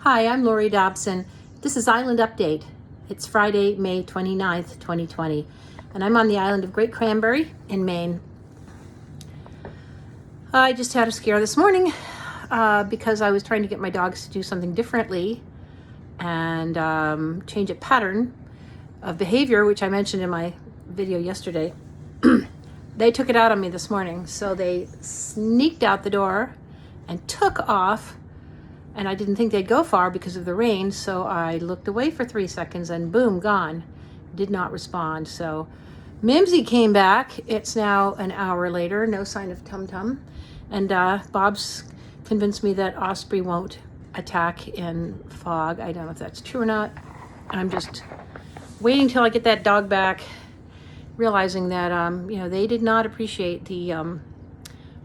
Hi, I'm Laurie Dobson. This is Island Update. It's Friday, May 29th, 2020, and I'm on the island of Great Cranberry in Maine. I just had a scare this morning because I was trying to get my dogs to do something differently and change a pattern of behavior, which I mentioned in my video yesterday. They took it out on me this morning. So they sneaked out the door and took off. And I didn't think they'd go far because of the rain, so I looked away for 3 seconds and boom, gone. Did not respond. So Mimsy came back. It's now an hour later, no sign of Tum Tum. And Bob's convinced me that osprey won't attack in fog. I don't know if that's true or not. I'm just waiting till I get that dog back, realizing that they did not appreciate the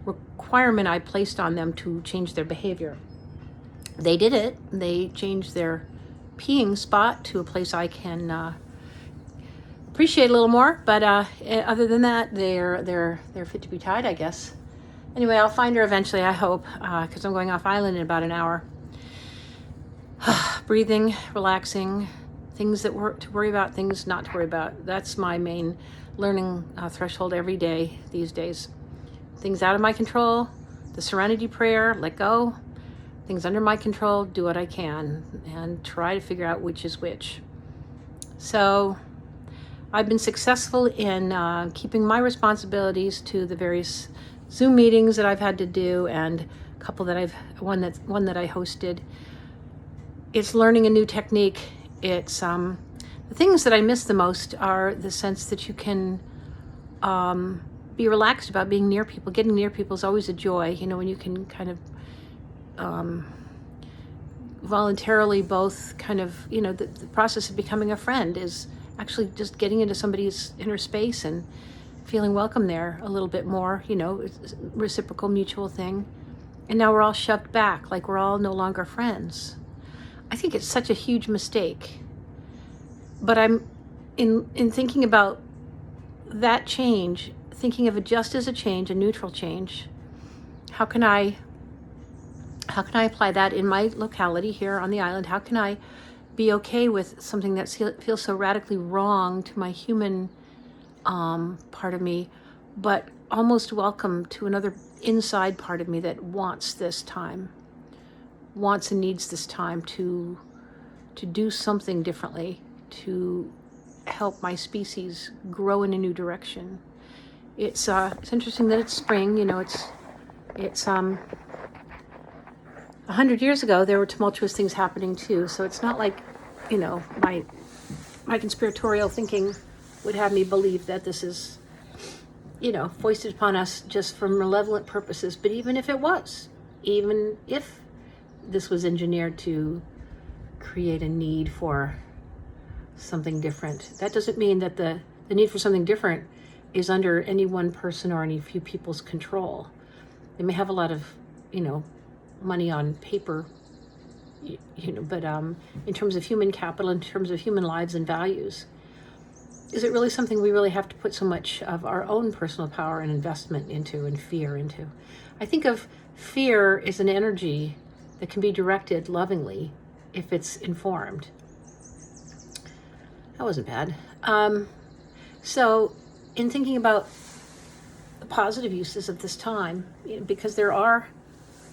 requirement I placed on them to change their behavior. They did it. They changed their peeing spot to a place I can appreciate a little more. But other than that, they're fit to be tied, I guess. Anyway, I'll find her eventually, I hope, because I'm going off island in about an hour. Breathing, relaxing, things to worry about, things not to worry about. That's my main learning threshold every day these days. Things out of my control, the serenity prayer, let go. Things under my control, do what I can, and try to figure out which is which. So I've been successful in keeping my responsibilities to the various Zoom meetings that I've had to do, and a couple that one that I hosted. It's learning a new technique. It's the things that I miss the most are the sense that you can be relaxed about being near people. Getting near people is always a joy, when you can kind of voluntarily both kind of, the process of becoming a friend is actually just getting into somebody's inner space and feeling welcome there a little bit more, it's a reciprocal mutual thing. And now we're all shoved back, like we're all no longer friends. I think it's such a huge mistake. But I'm in thinking about that change, thinking of it just as a change, a neutral change. How can I apply that in my locality here on the island? How can I be okay with something that feels so radically wrong to my human part of me, but almost welcome to another inside part of me that wants and needs this time to do something differently, to help my species grow in a new direction. It's interesting that it's spring. It's 100 years ago, there were tumultuous things happening too. So it's not like, my conspiratorial thinking would have me believe that this is, foisted upon us just for malevolent purposes. But even if this was engineered to create a need for something different, that doesn't mean that the need for something different is under any one person or any few people's control. They may have a lot of, money on paper, but in terms of human capital, in terms of human lives and values, is it really something we really have to put so much of our own personal power and investment into and fear into? I think of fear as an energy that can be directed lovingly if it's informed. That wasn't bad. So in thinking about the positive uses of this time, because there are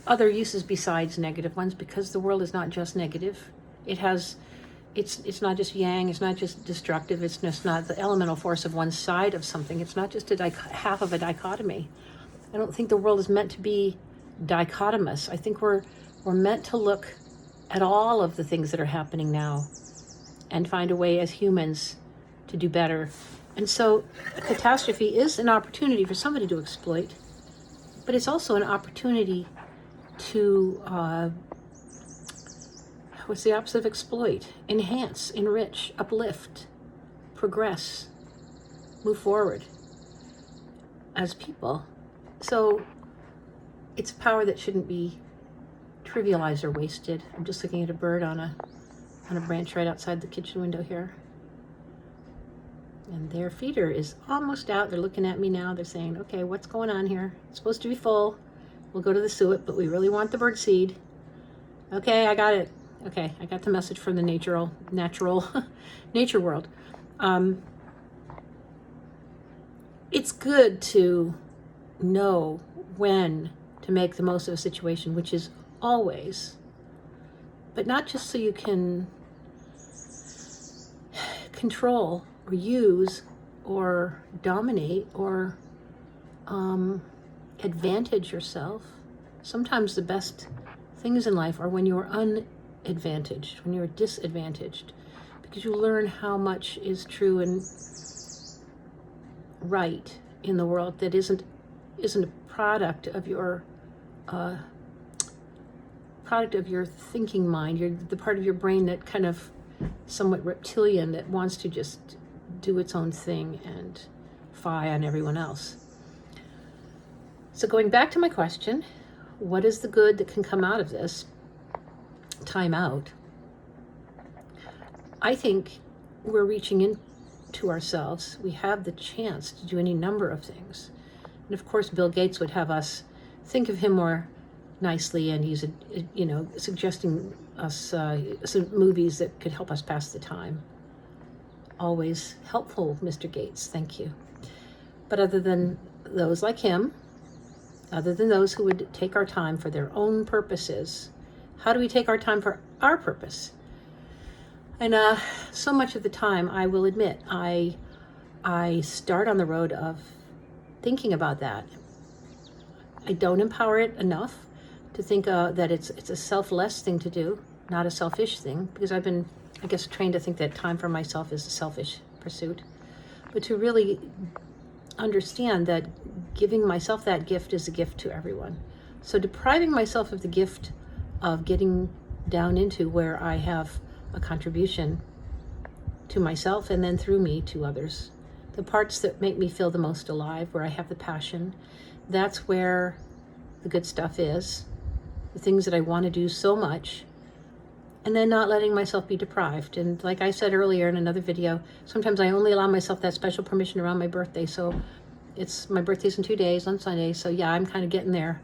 other uses besides negative ones, because the world is not just negative. It's not just yang, it's not just destructive, it's just not the elemental force of one side of something. It's not just half of a dichotomy. I don't think the world is meant to be dichotomous. I think we're meant to look at all of the things that are happening now and find a way as humans to do better. And so a catastrophe is an opportunity for somebody to exploit, but it's also an opportunity to, what's the opposite of exploit? Enhance, enrich, uplift, progress, move forward as people. So it's power that shouldn't be trivialized or wasted. I'm just looking at a bird on a branch right outside the kitchen window here. And their feeder is almost out. They're looking at me now. They're saying, okay, what's going on here? It's supposed to be full. We'll go to the suet, but we really want the bird seed. Okay, I got it. Okay, I got the message from the natural nature world. It's good to know when to make the most of a situation, which is always, but not just so you can control or use or dominate or advantage yourself. Sometimes the best things in life are when you're unadvantaged, when you're disadvantaged, because you learn how much is true and right in the world that isn't a product of your thinking mind. You're the part of your brain that kind of somewhat reptilian, that wants to just do its own thing and fie on everyone else. So going back to my question, what is the good that can come out of this time out? I think we're reaching into ourselves. We have the chance to do any number of things. And of course, Bill Gates would have us think of him more nicely, and he's, suggesting us some movies that could help us pass the time. Always helpful, Mr. Gates, thank you. But other than those like him, other than those who would take our time for their own purposes, how do we take our time for our purpose? And so much of the time, I will admit, I start on the road of thinking about that. I don't empower it enough to think that it's a selfless thing to do, not a selfish thing, because I've been, I guess, trained to think that time for myself is a selfish pursuit. But to really understand that giving myself that gift is a gift to everyone. So depriving myself of the gift of getting down into where I have a contribution to myself and then through me to others, the parts that make me feel the most alive, where I have the passion, that's where the good stuff is, the things that I want to do so much, and then not letting myself be deprived. And like I said earlier in another video, sometimes I only allow myself that special permission around my birthday. So my birthday's in 2 days, on Sunday. So yeah, I'm kind of getting there,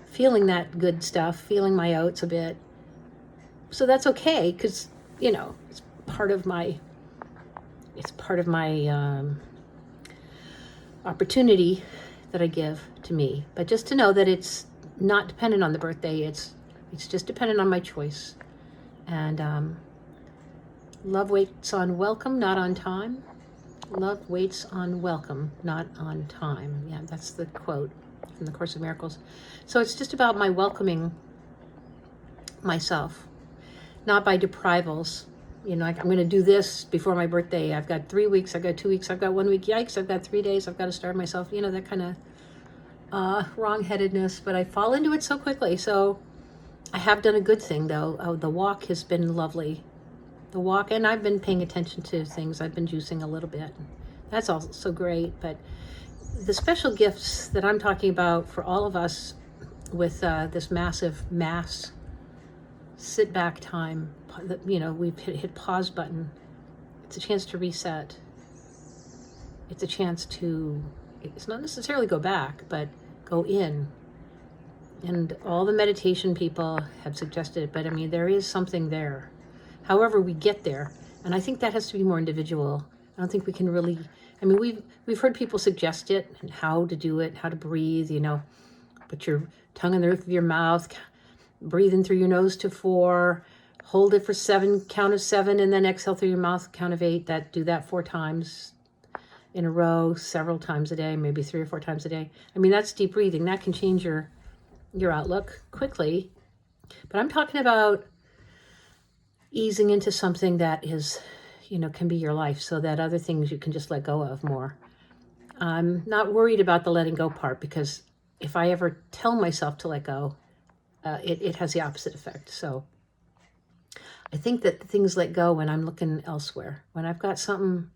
feeling that good stuff, feeling my oats a bit. So that's okay, because, it's part of my opportunity that I give to me. But just to know that it's not dependent on the birthday, it's just dependent on my choice. And love waits on welcome, not on time. Love waits on welcome, not on time. Yeah, that's the quote from the Course of Miracles. So it's just about my welcoming myself, not by deprivals. Like, I'm going to do this before my birthday. I've got 3 weeks, I've got 2 weeks, I've got 1 week. Yikes, I've got 3 days. I've got to starve myself. That kind of wrong-headedness. But I fall into it so quickly. So I have done a good thing, though. The walk has been lovely. The walk, and I've been paying attention to things. I've been juicing a little bit. That's also great. But the special gifts that I'm talking about for all of us with this mass sit back time, we've hit pause button. It's a chance to reset. It's a chance to, it's not necessarily go back, but go in. And all the meditation people have suggested it, but there is something there. However we get there, and I think that has to be more individual. I don't think we can really, we've heard people suggest it, and how to do it, how to breathe, put your tongue in the roof of your mouth, breathe in through your nose to 4, hold it for 7, count of 7, and then exhale through your mouth, count of 8. Do that 4 times in a row, several times a day, maybe 3 or 4 times a day. That's deep breathing. That can change your outlook quickly. But I'm talking about easing into something that is, can be your life, so that other things you can just let go of more. I'm not worried about the letting go part, because if I ever tell myself to let go, it has the opposite effect. So I think that things let go when I'm looking elsewhere, when I've got something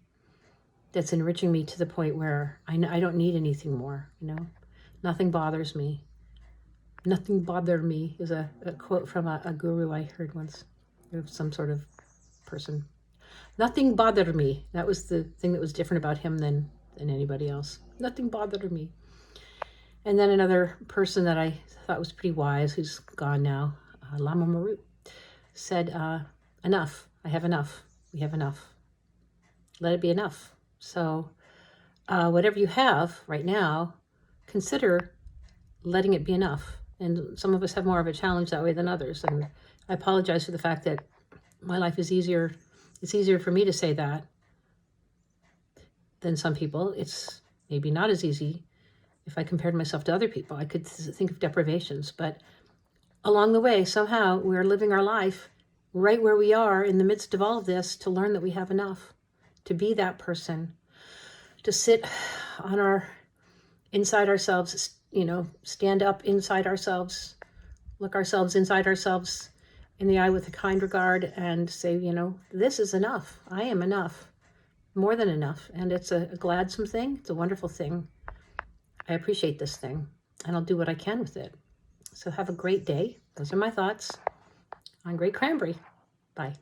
that's enriching me to the point where I don't need anything more, Nothing bothers me. Nothing bother me is a quote from a guru I heard once, of some sort of person. Nothing bothered me. That was the thing that was different about him than anybody else. Nothing bothered me. And then another person that I thought was pretty wise, who's gone now, Lama Maru, said, enough. I have enough. We have enough. Let it be enough. So whatever you have right now, consider letting it be enough. And some of us have more of a challenge that way than others. And I apologize for the fact that my life is easier. It's easier for me to say that than some people. It's maybe not as easy if I compared myself to other people. I could think of deprivations, but along the way, somehow we're living our life right where we are in the midst of all of this to learn that we have enough, to be that person, to sit on our inside ourselves, stand up inside ourselves, look ourselves inside ourselves in the eye with a kind regard and say, this is enough. I am enough, more than enough. And it's a gladsome thing. It's a wonderful thing. I appreciate this thing and I'll do what I can with it. So have a great day. Those are my thoughts on Great Cranberry. Bye.